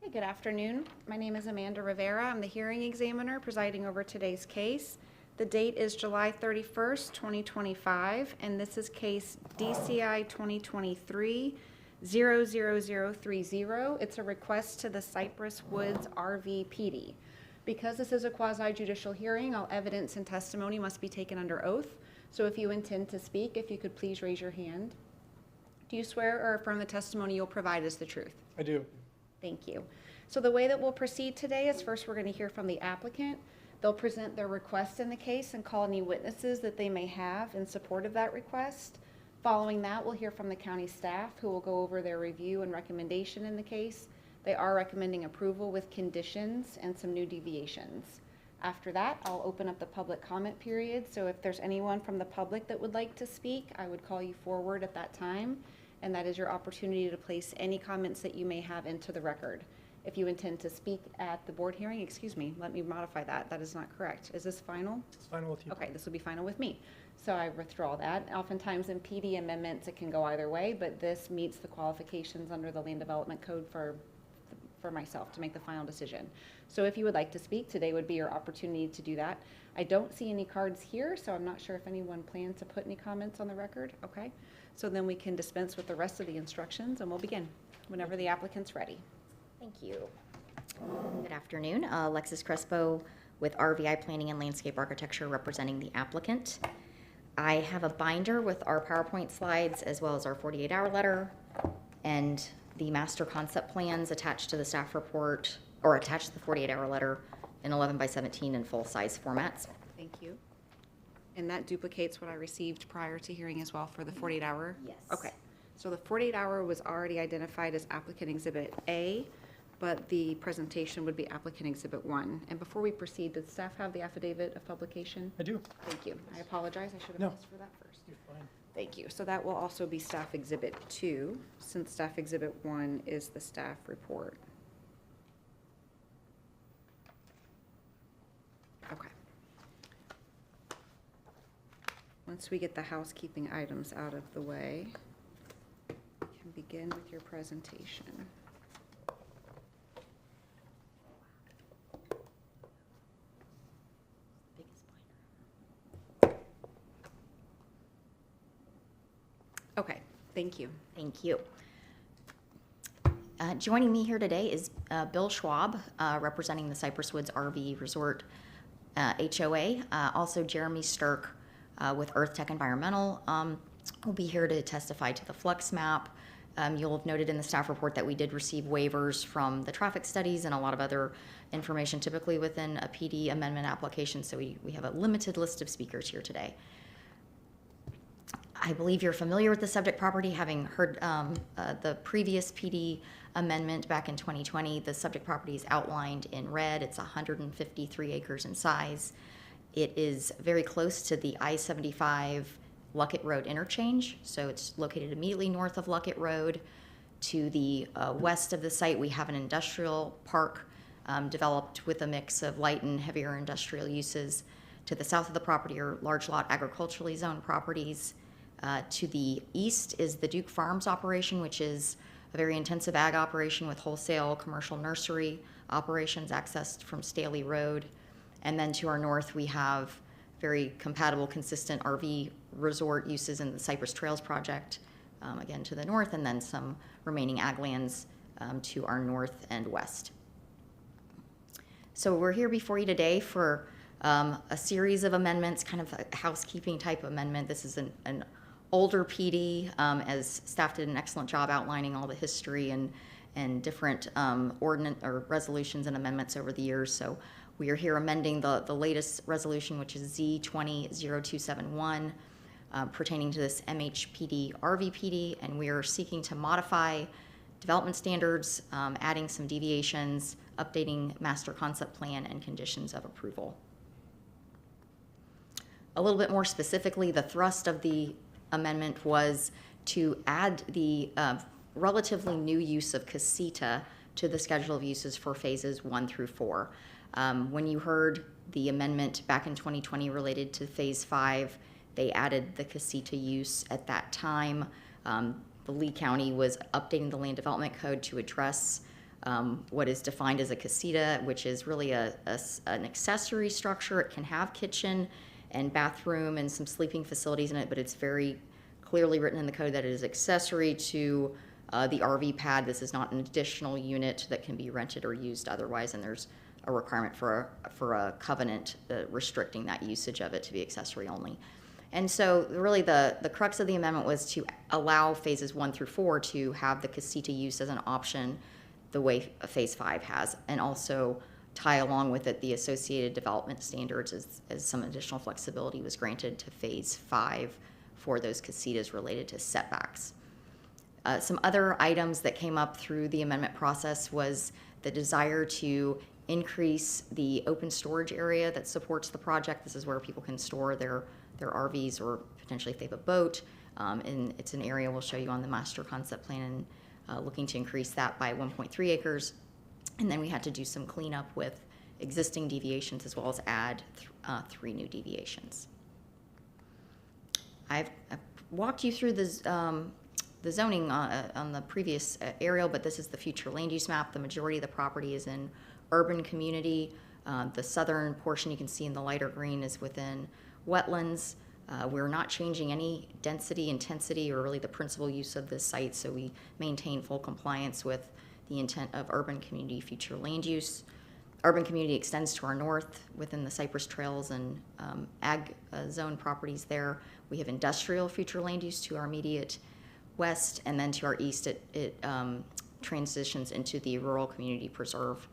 Hi, good afternoon. My name is Amanda Rivera. I'm the hearing examiner presiding over today's case. The date is July 31st, 2025, and this is case DCI2023-00030. It's a request to the Cypress Woods RVPD. Because this is a quasi-judicial hearing, all evidence and testimony must be taken under oath. So if you intend to speak, if you could please raise your hand. Do you swear or affirm the testimony you'll provide is the truth? I do. Thank you. So the way that we'll proceed today is first we're going to hear from the applicant. They'll present their request in the case and call any witnesses that they may have in support of that request. Following that, we'll hear from the county staff who will go over their review and recommendation in the case. They are recommending approval with conditions and some new deviations. After that, I'll open up the public comment period. So if there's anyone from the public that would like to speak, I would call you forward at that time. And that is your opportunity to place any comments that you may have into the record. If you intend to speak at the board hearing, excuse me, let me modify that. That is not correct. Is this final? It's final with you. Okay, this will be final with me. So I withdraw that. Oftentimes in PD amendments, it can go either way, but this meets the qualifications under the Land Development Code for myself to make the final decision. So if you would like to speak, today would be your opportunity to do that. I don't see any cards here, so I'm not sure if anyone plans to put any comments on the record. Okay, so then we can dispense with the rest of the instructions and we'll begin whenever the applicant's ready. Thank you. Good afternoon. Alexis Crespo with RVI Planning and Landscape Architecture representing the applicant. I have a binder with our PowerPoint slides as well as our 48-hour letter and the master concept plans attached to the staff report or attached to the 48-hour letter in 11:17 in full-size formats. Thank you. And that duplicates what I received prior to hearing as well for the 48-hour? Yes. Okay. So the 48-hour was already identified as applicant exhibit A, but the presentation would be applicant exhibit 1. And before we proceed, does staff have the affidavit of publication? I do. Thank you. I apologize. I should have No. asked for that first. You're fine. Thank you. So that will also be staff exhibit 2, since staff exhibit 1 is the staff report. Okay. Once we get the housekeeping items out of the way, you can begin with your presentation. Okay, thank you. Thank you. Joining me here today is Bill Schwab, representing the Cypress Woods RV Resort HOA. Also Jeremy Stirk with Earth Tech Environmental will be here to testify to the flux map. You'll have noted in the staff report that we did receive waivers from the traffic studies and a lot of other information typically within a PD amendment application, so we have a limited list of speakers here today. I believe you're familiar with the subject property, having heard the previous PD amendment back in 2020. The subject property is outlined in red. It's 153 acres in size. It is very close to the I-75 Luckett Road interchange, so it's located immediately north of Luckett Road. To the west of the site, we have an industrial park developed with a mix of light and heavier industrial uses. To the south of the property are large lot agriculturally zoned properties. To the east is the Duke Farms operation, which is a very intensive ag operation with wholesale commercial nursery operations accessed from Staley Road. And then to our north, we have very compatible, consistent RV resort uses in the Cypress Trails project, again to the north, and then some remaining ag lands to our north and west. So we're here before you today for a series of amendments, kind of a housekeeping type amendment. This is an older PD, as staff did an excellent job outlining all the history and different ordinance or resolutions and amendments over the years. So we are here amending the latest resolution, which is Z20-0271, pertaining to this MHPD RVPD, and we are seeking to modify development standards, adding some deviations, updating master concept plan and conditions of approval. A little bit more specifically, the thrust of the amendment was to add the relatively new use of casita to the schedule of uses for phases 1 through 4. When you heard the amendment back in 2020 related to phase 5, they added the casita use at that time. The Lee County was updating the land development code to address what is defined as a casita, which is really an accessory structure. It can have kitchen and bathroom and some sleeping facilities in it, but it's very clearly written in the code that it is accessory to the RV pad. This is not an additional unit that can be rented or used otherwise, and there's a requirement for a covenant restricting that usage of it to be accessory only. And so really the crux of the amendment was to allow phases 1 through 4 to have the casita use as an option the way phase 5 has, and also tie along with it the associated development standards as some additional flexibility was granted to phase 5 for those casitas related to setbacks. Some other items that came up through the amendment process was the desire to increase the open storage area that supports the project. This is where people can store their RVs, or potentially if they have a boat. And it's an area we'll show you on the master concept plan, and looking to increase that by 1.3 acres. And then we had to do some cleanup with existing deviations as well as add 3 new deviations. I've walked you through the zoning on the previous aerial, but this is the future land use map. The majority of the property is in urban community. The southern portion you can see in the lighter green is within wetlands. We're not changing any density, intensity, or really the principal use of this site, so we maintain full compliance with the intent of urban community future land use. Urban community extends to our north within the Cypress trails and ag zone properties there. We have industrial future land use to our immediate west, and then to our east it transitions into the rural community preserve.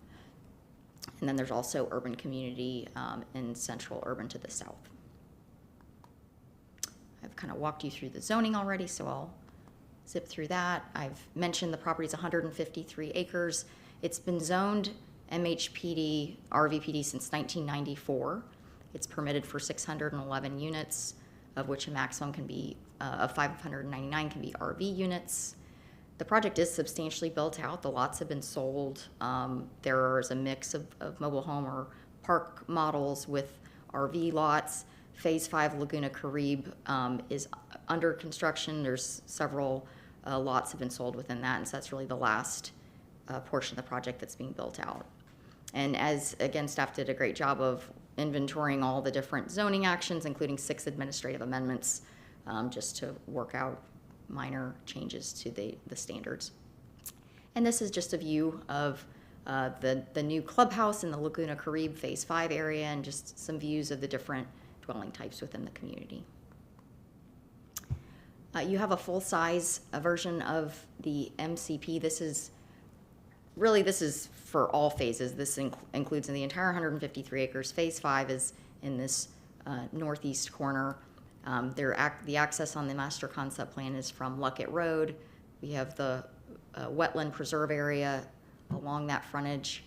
And then there's also urban community in central urban to the south. I've kind of walked you through the zoning already, so I'll zip through that. I've mentioned the property's 153 acres. It's been zoned MHPD, RVPD since 1994. It's permitted for 611 units, of which a maximum can be of 599 can be RV units. The project is substantially built out. The lots have been sold. There is a mix of mobile home or park models with RV lots. Phase 5 Laguna Caribe is under construction. There's several lots have been sold within that, and so that's really the last portion of the project that's being built out. And as, again, staff did a great job of inventorying all the different zoning actions, including 6 administrative amendments, just to work out minor changes to the standards. And this is just a view of the new clubhouse in the Laguna Caribe Phase 5 area, and just some views of the different dwelling types within the community. You have a full-size version of the MCP. This is for all phases. This includes in the entire 153 acres. Phase 5 is in this northeast corner. The access on the master concept plan is from Luckett Road. We have the wetland preserve area along that frontage.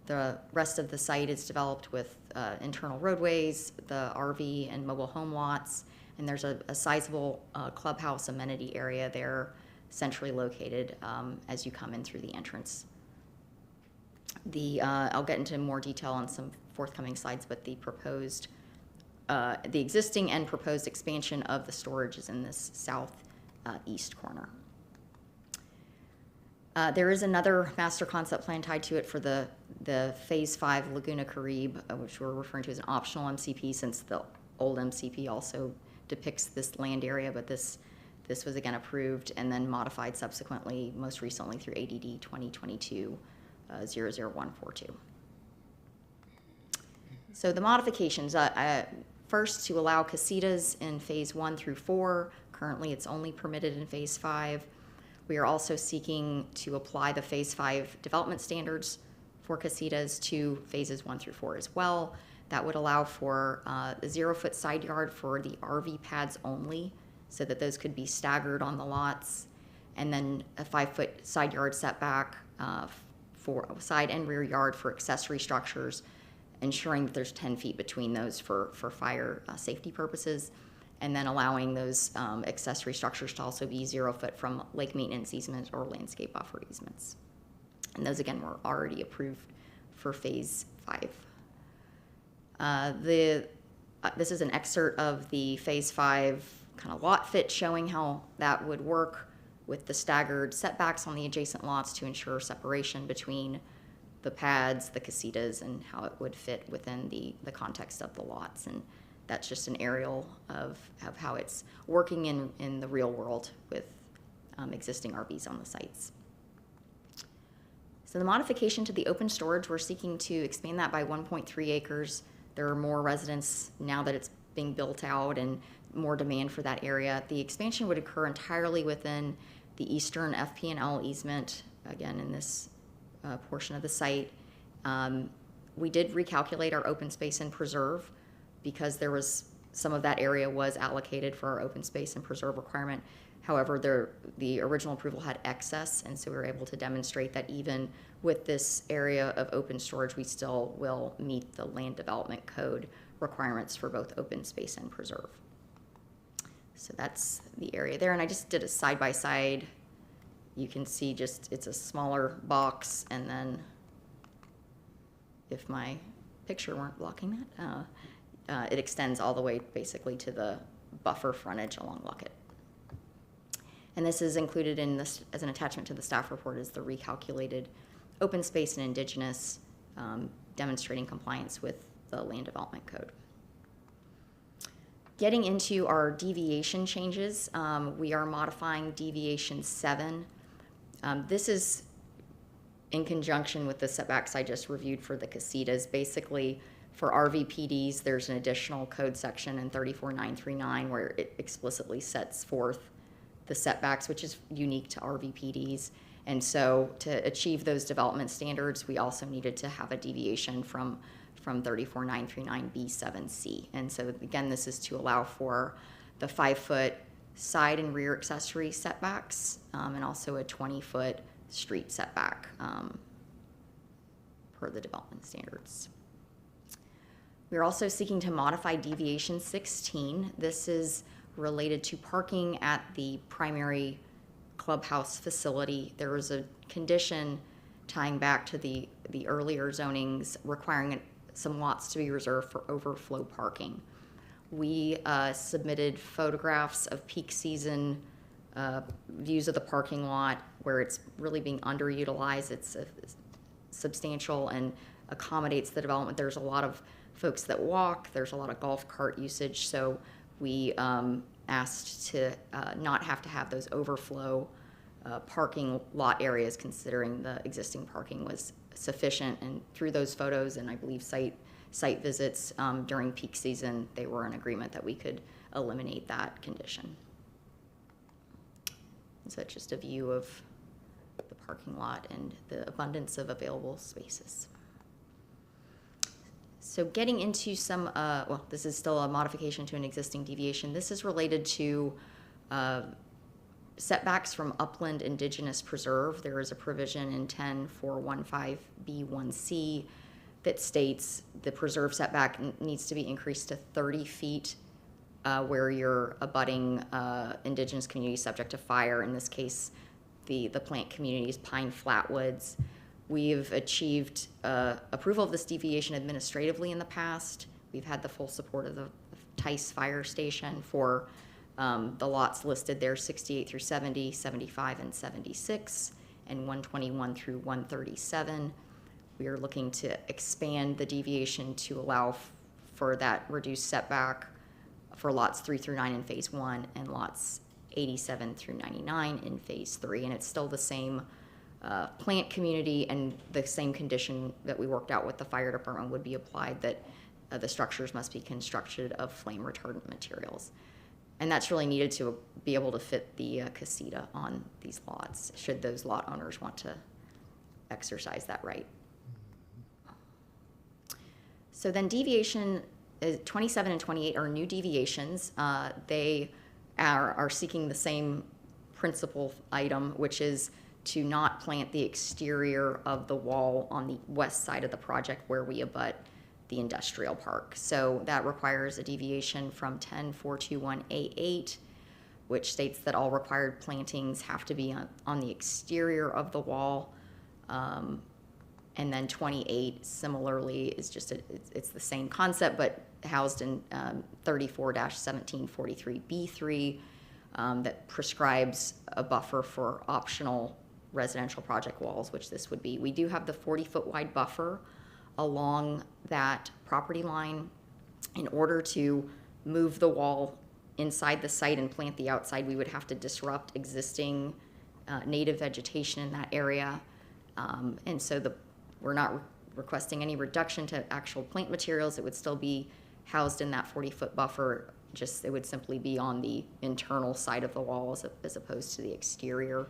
The rest of the site is developed with internal roadways, the RV and mobile home lots, and there's a sizable clubhouse amenity area there, centrally located as you come in through the entrance. I'll get into more detail on some forthcoming slides, but the existing and proposed expansion of the storage is in this southeast corner. There is another master concept plan tied to it for the Phase 5 Laguna Caribe, which we're referring to as an optional MCP, since the old MCP also depicts this land area, but this was again approved and then modified subsequently, most recently through ADD 2022-00142. So the modifications, first, to allow casitas in Phase 1 through 4. Currently, it's only permitted in Phase 5. We are also seeking to apply the Phase 5 development standards for casitas to Phases 1 through 4 as well. That would allow for a 0-foot side yard for the RV pads only, so that those could be staggered on the lots, and then a 5-foot side yard setback for side and rear yard for accessory structures, ensuring that there's 10 feet between those for fire safety purposes, and then allowing those accessory structures to also be 0 foot from lake maintenance easements or landscape buffer easements. And those, again, were already approved for Phase 5. This is an excerpt of the Phase 5 kind of lot fit showing how that would work. with the staggered setbacks on the adjacent lots to ensure separation between the pads, the casitas, and how it would fit within the context of the lots. And that's just an aerial of how it's working in the real world with existing RVs on the sites. So the modification to the open storage, we're seeking to expand that by 1.3 acres. There are more residents now that it's being built out and more demand for that area. The expansion would occur entirely within the eastern FP&L easement, again in this portion of the site. We did recalculate our open space and preserve because there was some of that area was allocated for our open space and preserve requirement. However, the original approval had excess, and so we were able to demonstrate that even with this area of open storage, we still will meet the land development code requirements for both open space and preserve. So that's the area there, and I just did a side-by-side. You can see just it's a smaller box, and then if my picture weren't blocking that, it extends all the way basically to the buffer frontage along Luckett. And this is included in this as an attachment to the staff report is the recalculated open space and indigenous, demonstrating compliance with the land development code. Getting into our deviation changes, we are modifying deviation 7. This is in conjunction with the setbacks I just reviewed for the casitas. Basically, for RVPDs, there's an additional code section in 34939 where it explicitly sets forth the setbacks, which is unique to RVPDs. And so to achieve those development standards, we also needed to have a deviation from 34939B7C. And so again, this is to allow for the 5-foot side and rear accessory setbacks, and also a 20-foot street setback per the development standards. We're also seeking to modify deviation 16. This is related to parking at the primary clubhouse facility. There was a condition tying back to the earlier zonings requiring some lots to be reserved for overflow parking. We submitted photographs of peak season views of the parking lot where it's really being underutilized. It's substantial and accommodates the development. There's a lot of folks that walk. There's a lot of golf cart usage. So we asked to not have to have those overflow parking lot areas, considering the existing parking was sufficient. And through those photos and I believe site visits during peak season, they were in agreement that we could eliminate that condition. So it's just a view of the parking lot and the abundance of available spaces. So getting into some, well, this is still a modification to an existing deviation. This is related to setbacks from upland indigenous preserve. There is a provision in 10415B1C that states the preserve setback needs to be increased to 30 feet where you're abutting indigenous community subject to fire. In this case, the plant communities, pine flatwoods. We've achieved approval of this deviation administratively in the past. We've had the full support of the Tice Fire Station for the lots listed there, 68 through 70, 75 and 76, and 121 through 137. We are looking to expand the deviation to allow for that reduced setback for lots 3 through 9 in phase 1 and lots 87 through 99 in phase 3. And it's still the same plant community, and the same condition that we worked out with the fire department would be applied, that the structures must be constructed of flame retardant materials. And that's really needed to be able to fit the casita on these lots, should those lot owners want to exercise that right. So then deviation 27 and 28 are new deviations. They are seeking the same principal item, which is to not plant the exterior of the wall on the west side of the project where we abut the industrial park. So that requires a deviation from 10421A8, which states that all required plantings have to be on the exterior of the wall. And then 28 similarly is just it's the same concept, but housed in 34-1743B3, that prescribes a buffer for optional residential project walls, which this would be. We do have the 40-foot wide buffer along that property line. In order to move the wall inside the site and plant the outside, we would have to disrupt existing native vegetation in that area. And so we're not requesting any reduction to actual plant materials. It would still be housed in that 40-foot buffer. Just, it would simply be on the internal side of the wall as opposed to the exterior.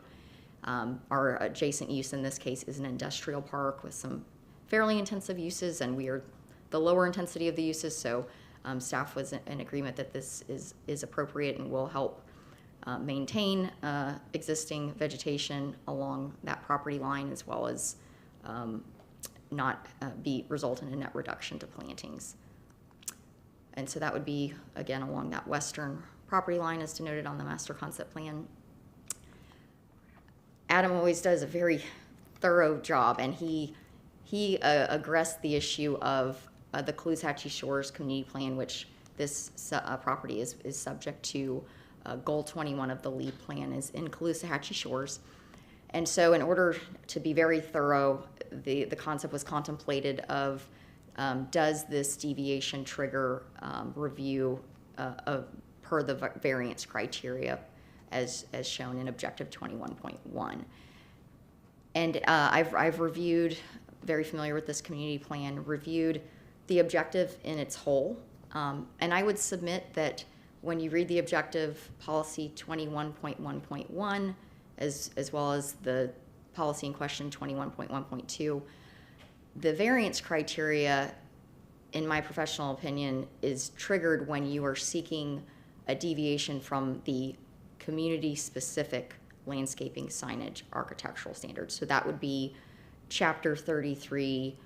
Our adjacent use in this case is an industrial park with some fairly intensive uses, and we are the lower intensity of the uses, so staff was in agreement that this is appropriate and will help maintain existing vegetation along that property line, as well as not result in a net reduction to plantings. And so that would be, again, along that western property line as denoted on the master concept plan. Adam always does a very thorough job, and he addressed the issue of the Caloosahatchee Shores Community Plan, which this property is subject to. Goal 21 of the LEAD plan is in Caloosahatchee Shores. And so in order to be very thorough, the concept was contemplated of does this deviation trigger review per the variance criteria as shown in Objective 21.1. And I've reviewed, very familiar with this community plan, reviewed the objective in its whole. And I would submit that when you read the objective policy 21.1.1, as well as the policy in question 21.1.2, the variance criteria, in my professional opinion, is triggered when you are seeking a deviation from the community-specific landscaping signage architectural standards. So that would be Chapter 33,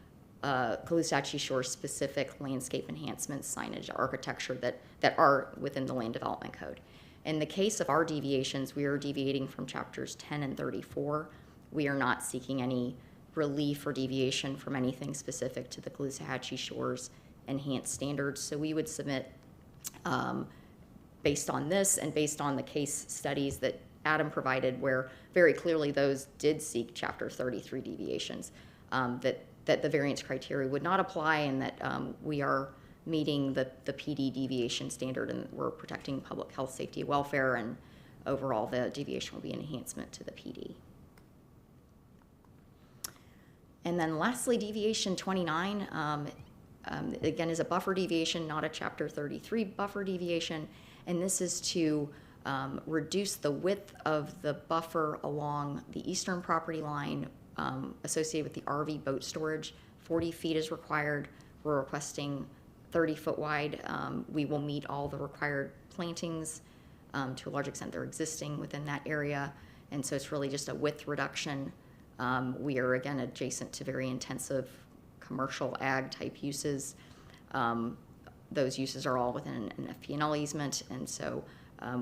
Caloosahatchee Shores specific landscape enhancement signage architecture that are within the Land Development Code. In the case of our deviations, we are deviating from Chapters 10 and 34. We are not seeking any relief or deviation from anything specific to the Caloosahatchee Shores enhanced standards. So we would submit, based on this and based on the case studies that Adam provided, where very clearly those did seek Chapter 33 deviations, that the variance criteria would not apply, and that we are meeting the PD deviation standard, and we're protecting public health, safety, welfare, and overall the deviation will be an enhancement to the PD. And then lastly, deviation 29, again, is a buffer deviation, not a Chapter 33 buffer deviation, and this is to reduce the width of the buffer along the eastern property line associated with the RV boat storage. 40 feet is required. We're requesting 30-foot wide. We will meet all the required plantings. To a large extent, they're existing within that area, and so it's really just a width reduction. We are, again, adjacent to very intensive commercial ag type uses. Those uses are all within an FP&L easement, and so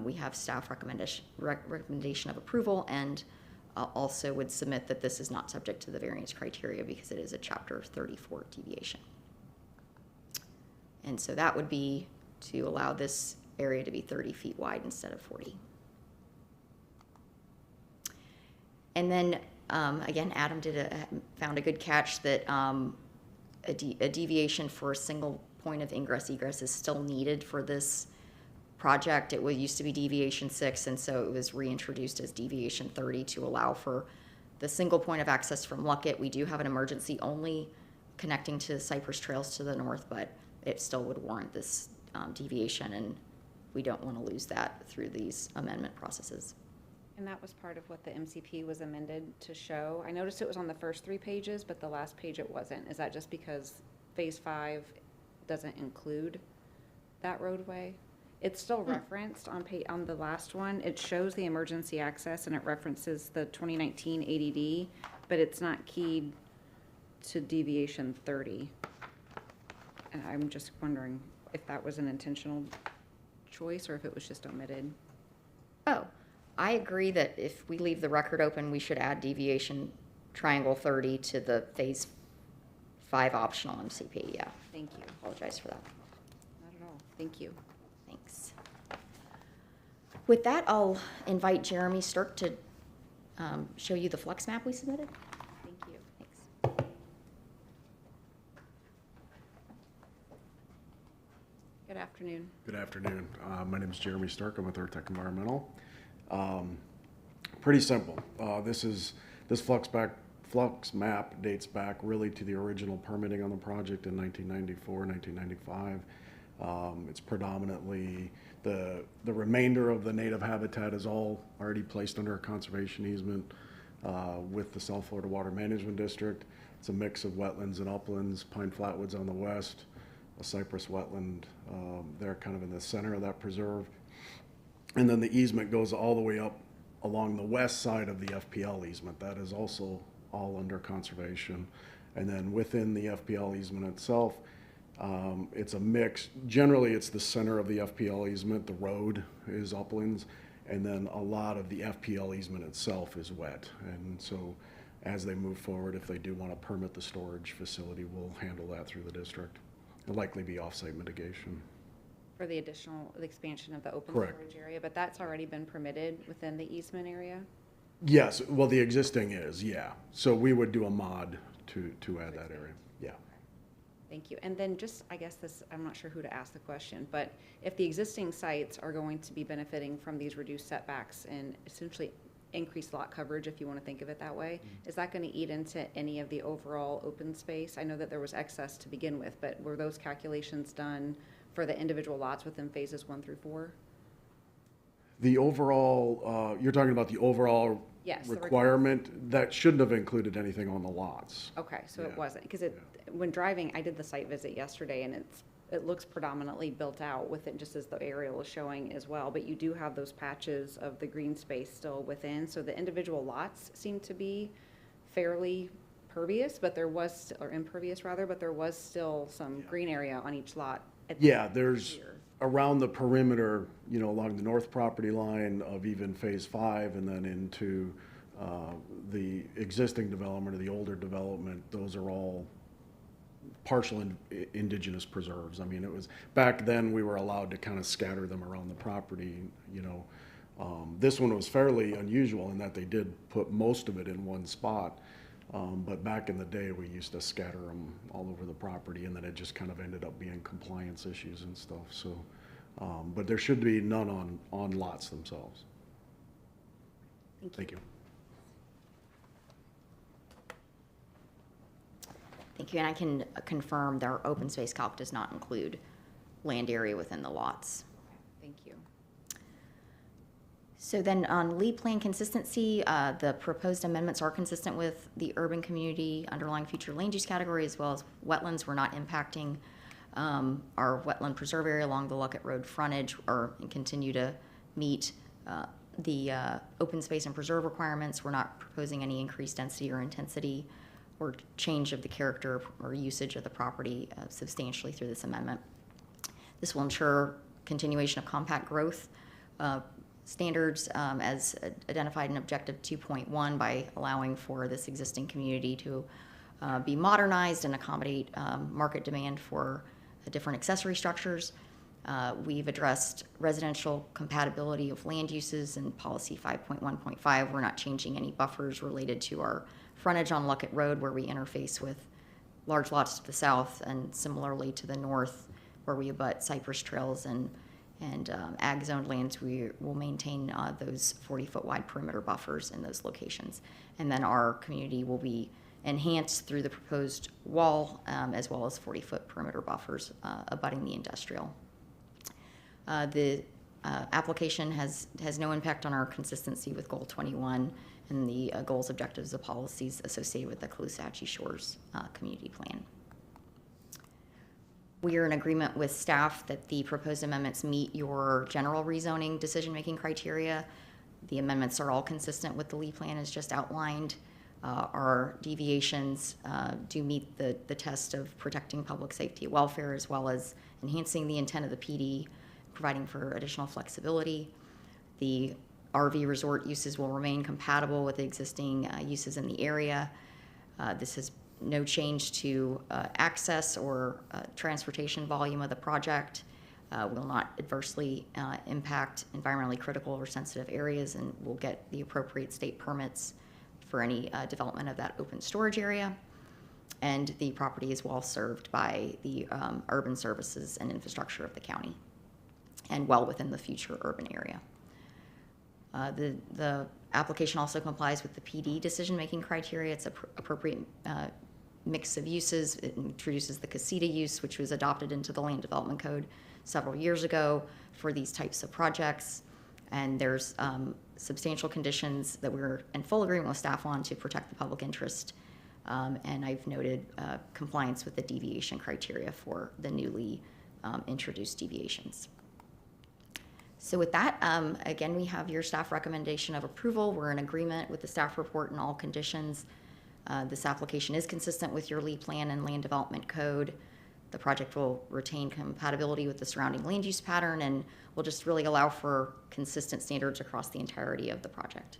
we have staff recommendation of approval, and also would submit that this is not subject to the variance criteria because it is a Chapter 34 deviation. And so that would be to allow this area to be 30 feet wide instead of 40. And then, again, Adam found a good catch that a deviation for a single point of ingress egress is still needed for this project. It used to be deviation 6, and so it was reintroduced as deviation 30 to allow for the single point of access from Luckett. We do have an emergency only connecting to Cypress trails to the north, but it still would warrant this deviation, and we don't want to lose that through these amendment processes. And that was part of what the MCP was amended to show. I noticed it was on the first 3 pages, but the last page it wasn't. Is that just because Phase 5 doesn't include that roadway? It's still referenced on the last one. It shows the emergency access and it references the 2019 ADD, but it's not keyed to deviation 30. And I'm just wondering if that was an intentional choice or if it was just omitted. Oh, I agree that if we leave the record open, we should add deviation triangle 30 to the Phase 5 optional MCP. Yeah. Thank you. Apologize for that. Not at all. Thank you. Thanks. With that, I'll invite Jeremy Stirk to show you the flex map we submitted. Thank you. Thanks. Good afternoon. Good afternoon. My name is Jeremy Stark. I'm with Earthtech Environmental. Pretty simple. This flux map dates back really to the original permitting on the project in 1994, 1995. It's predominantly the remainder of the native habitat is all already placed under a conservation easement with the South Florida Water Management District. It's a mix of wetlands and uplands, pine flatwoods on the west, a cypress wetland there kind of in the center of that preserve. And then the easement goes all the way up along the west side of the FPL easement. That is also all under conservation. And then within the FPL easement itself, it's a mix. Generally, it's the center of the FPL easement. The road is uplands, and then a lot of the FPL easement itself is wet. And so as they move forward, if they do want to permit the storage facility, we'll handle that through the district. It'll likely be off-site mitigation. For the expansion of the open Correct. storage area, but that's already been permitted within the easement area? Yes, well, the existing is, yeah. So we would do a mod to add that area, yeah. Thank you. And then just, I guess this, I'm not sure who to ask the question, but if the existing sites are going to be benefiting from these reduced setbacks and essentially increased lot coverage, if you want to think of it that way, is that going to eat into any of the overall open space? I know that there was excess to begin with, but were those calculations done for the individual lots within phases 1 through 4? The overall, you're talking about the overall Yes, the requirement? That shouldn't have included anything on the lots. Okay, so it Yeah. wasn't, because when driving, I did the site visit yesterday, and it looks predominantly built out with it, just as the aerial is showing as well, but you do have those patches of the green space still within, so the individual lots seem to be fairly pervious, but there was, or impervious rather, but there was still some green area on each lot. Yeah, there's here. around the perimeter, along the north property line of even phase 5 and then into the existing development or the older development, those are all partial indigenous preserves. I mean, it was, back then we were allowed to kind of scatter them around the property, This one was fairly unusual in that they did put most of it in one spot. But back in the day, we used to scatter them all over the property, and then it just kind of ended up being compliance issues and stuff. So, but there should be none on lots themselves. Thank you. Thank you, and I can confirm that our open space calc does not include land area within the lots. Thank you. So then on lead plan consistency, the proposed amendments are consistent with the urban community underlying future land use category, as well as wetlands. We're not impacting our wetland preserve area along the Luckett Road frontage, and continue to meet the open space and preserve requirements. We're not proposing any increased density or intensity or change of the character or usage of the property substantially through this amendment. This will ensure continuation of compact growth standards as identified in Objective 2.1 by allowing for this existing community to be modernized and accommodate market demand for different accessory structures. We've addressed residential compatibility of land uses in policy 5.1.5. We're not changing any buffers related to our frontage on Luckett Road, where we interface with large lots to the south, and similarly to the north, where we abut cypress trails and ag zoned lands. We will maintain those 40-foot wide perimeter buffers in those locations. And then our community will be enhanced through the proposed wall, as well as 40-foot perimeter buffers abutting the industrial. The application has no impact on our consistency with Goal 21 and the goals, objectives, and policies associated with the Caloosahatchee Shores Community Plan. We are in agreement with staff that the proposed amendments meet your general rezoning decision-making criteria. The amendments are all consistent with the Lee Plan as just outlined. Our deviations do meet the test of protecting public safety and welfare, as well as enhancing the intent of the PD, providing for additional flexibility. The RV resort uses will remain compatible with the existing uses in the area. This is no change to access or transportation volume of the project. will not adversely impact environmentally critical or sensitive areas, and will get the appropriate state permits for any development of that open storage area. And the property is well served by the urban services and infrastructure of the county, and well within the future urban area. The application also complies with the PD decision-making criteria. It's appropriate mix of uses. It introduces the casita use, which was adopted into the Land Development Code several years ago for these types of projects. And there's substantial conditions that we're in full agreement with staff on to protect the public interest. And I've noted compliance with the deviation criteria for the newly introduced deviations. So with that, again, we have your staff recommendation of approval. We're in agreement with the staff report and all conditions. This application is consistent with your LEA plan and land development code. The project will retain compatibility with the surrounding land use pattern and will just really allow for consistent standards across the entirety of the project.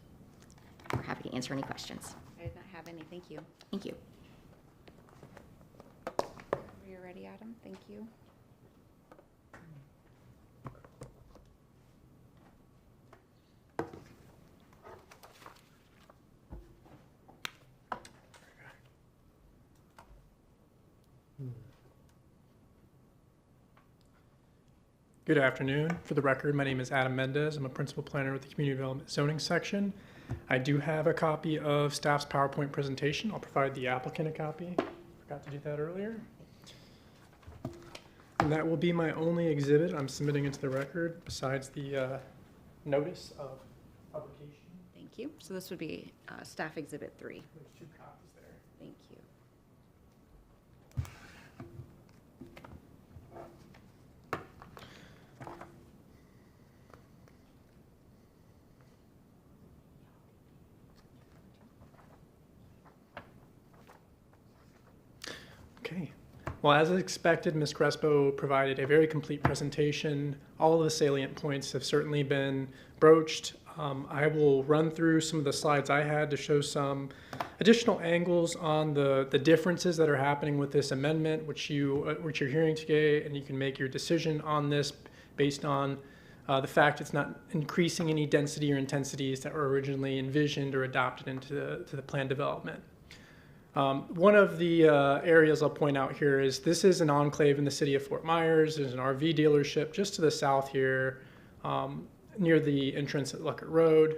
We're happy to answer any questions. I did not have any, thank you. Thank you. You're ready, Adam, thank you. Good afternoon. For the record, my name is Adam Mendez. I'm a principal planner with the Community Development Zoning section. I do have a copy of staff's PowerPoint presentation. I'll provide the applicant a copy. Forgot to do that earlier. And that will be my only exhibit I'm submitting into the record besides the notice of publication. Thank you. So this would be Staff Exhibit 3. There's 2 copies there. Thank you. Okay. Well, as expected, Ms. Crespo provided a very complete presentation. All of the salient points have certainly been broached. I will run through some of the slides I had to show some additional angles on the differences that are happening with this amendment, which you're hearing today, and you can make your decision on this based on the fact it's not increasing any density or intensities that were originally envisioned or adopted into the plan development. One of the areas I'll point out here is this is an enclave in the city of Fort Myers. There's an RV dealership just to the south here near the entrance at Luckett Road.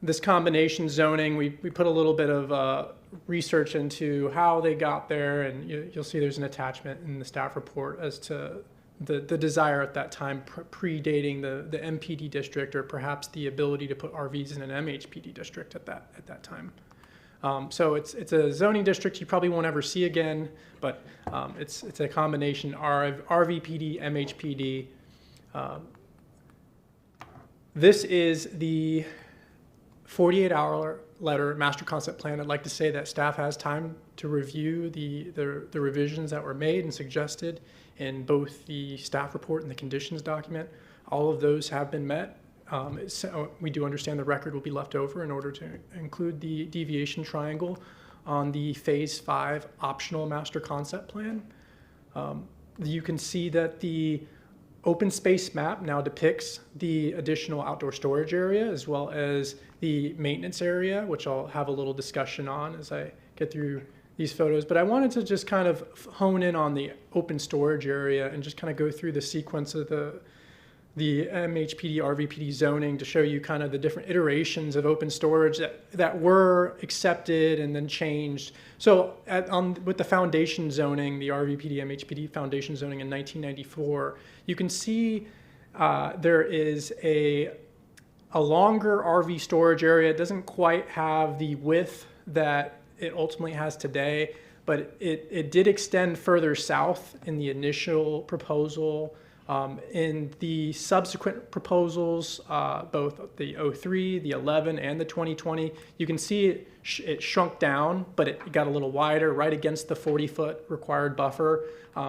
This combination zoning, we put a little bit of research into how they got there, and you'll see there's an attachment in the staff report as to the desire at that time predating the MPD district, or perhaps the ability to put RVs in an MHPD district at that time. So it's a zoning district you probably won't ever see again, but it's a combination RVPD, MHPD. This is the 48-hour letter master concept plan. I'd like to say that staff has time to review the revisions that were made and suggested in both the staff report and the conditions document. All of those have been met. We do understand the record will be left over in order to include the deviation triangle on the Phase 5 optional master concept plan. You can see that the open space map now depicts the additional outdoor storage area as well as the maintenance area, which I'll have a little discussion on as I get through these photos. But I wanted to just kind of hone in on the open storage area and just kind of go through the sequence of the MHPD, RVPD zoning to show you kind of the different iterations of open storage that were accepted and then changed. So with the foundation zoning, the RVPD, MHPD foundation zoning in 1994, you can see there is a longer RV storage area. It doesn't quite have the width that it ultimately has today, but it did extend further south in the initial proposal. In the subsequent proposals, both the 03, the 11, and the 2020, you can see it shrunk down, but it got a little wider right against the 40-foot required buffer.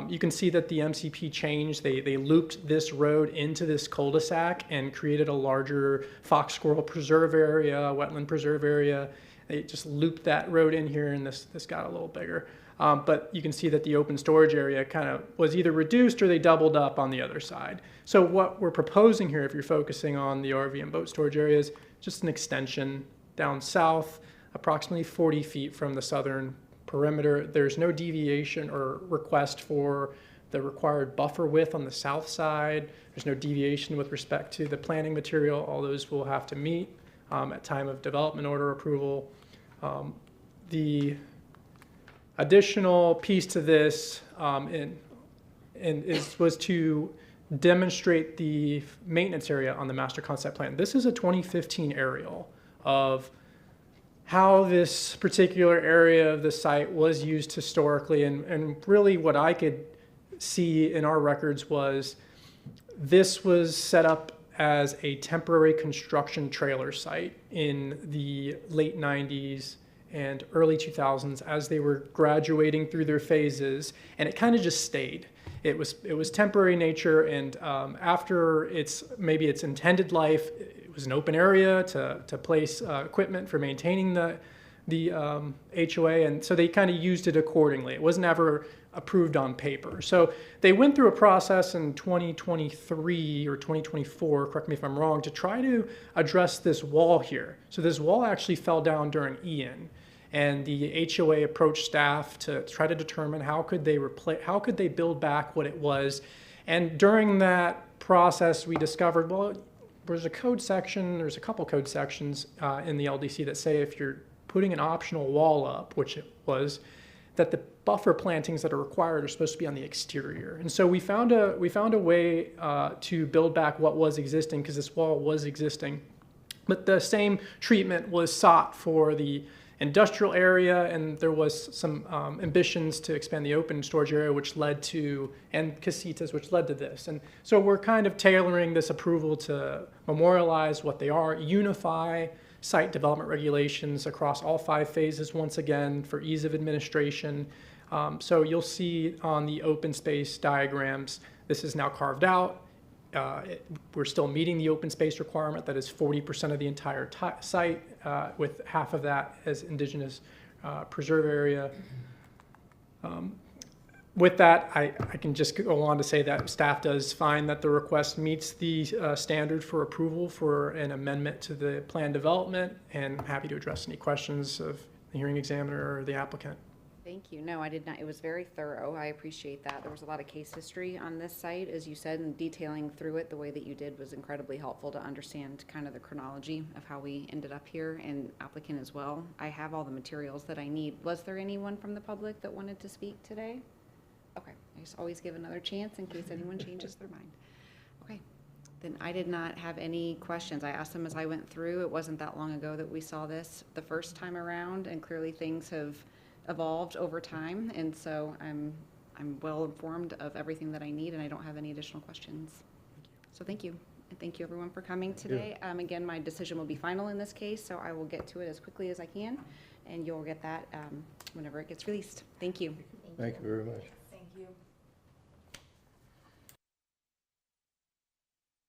You can see that the MCP changed. They looped this road into this cul-de-sac and created a larger fox squirrel preserve area, wetland preserve area. They just looped that road in here, and this got a little bigger. But you can see that the open storage area kind of was either reduced or they doubled up on the other side. So what we're proposing here, if you're focusing on the RV and boat storage area, is just an extension down south, approximately 40 feet from the southern perimeter. There's no deviation or request for the required buffer width on the south side. There's no deviation with respect to the planting material. All those will have to meet at time of development order approval. The additional piece to this was to demonstrate the maintenance area on the master concept plan. This is a 2015 aerial of how this particular area of the site was used historically, and really what I could see in our records was this was set up as a temporary construction trailer site in the late 90s and early 2000s as they were graduating through their phases, and it kind of just stayed. It was temporary nature, and after its intended life, it was an open area to place equipment for maintaining the HOA, and so they kind of used it accordingly. It wasn't ever approved on paper. So they went through a process in 2023 or 2024, correct me if I'm wrong, to try to address this wall here. So this wall actually fell down during Ian, and the HOA approached staff to try to determine how could they build back what it was. And during that process, we discovered, well, there's a couple code sections in the LDC that say if you're putting an optional wall up, which it was, that the buffer plantings that are required are supposed to be on the exterior. And so we found a way to build back what was existing, because this wall was existing. But the same treatment was sought for the industrial area, and there was some ambitions to expand the open storage area, which led to, and casitas, which led to this. And so we're kind of tailoring this approval to memorialize what they are, unify site development regulations across all 5 phases once again for ease of administration. So you'll see on the open space diagrams, this is now carved out. We're still meeting the open space requirement, that is 40% of the entire site, with half of that as indigenous preserve area. With that, I can just go on to say that staff does find that the request meets the standard for approval for an amendment to the plan development, and happy to address any questions of the hearing examiner or the applicant. Thank you. No, I did not. It was very thorough. I appreciate that. There was a lot of case history on this site, as you said, and detailing through it the way that you did was incredibly helpful to understand kind of the chronology of how we ended up here, and applicant as well. I have all the materials that I need. Was there anyone from the public that wanted to speak today? Okay, I just always give another chance in case anyone changes their mind. Okay, then I did not have any questions. I asked them as I went through. It wasn't that long ago that we saw this the first time around, and clearly things have evolved over time, and so I'm well informed of everything that I need, and I don't have any additional questions. So thank you, and thank you everyone for coming today. Again, my decision will be final in this case, so I will get to it as quickly as I can, and you'll get that whenever it gets released. Thank you. Thank you very much.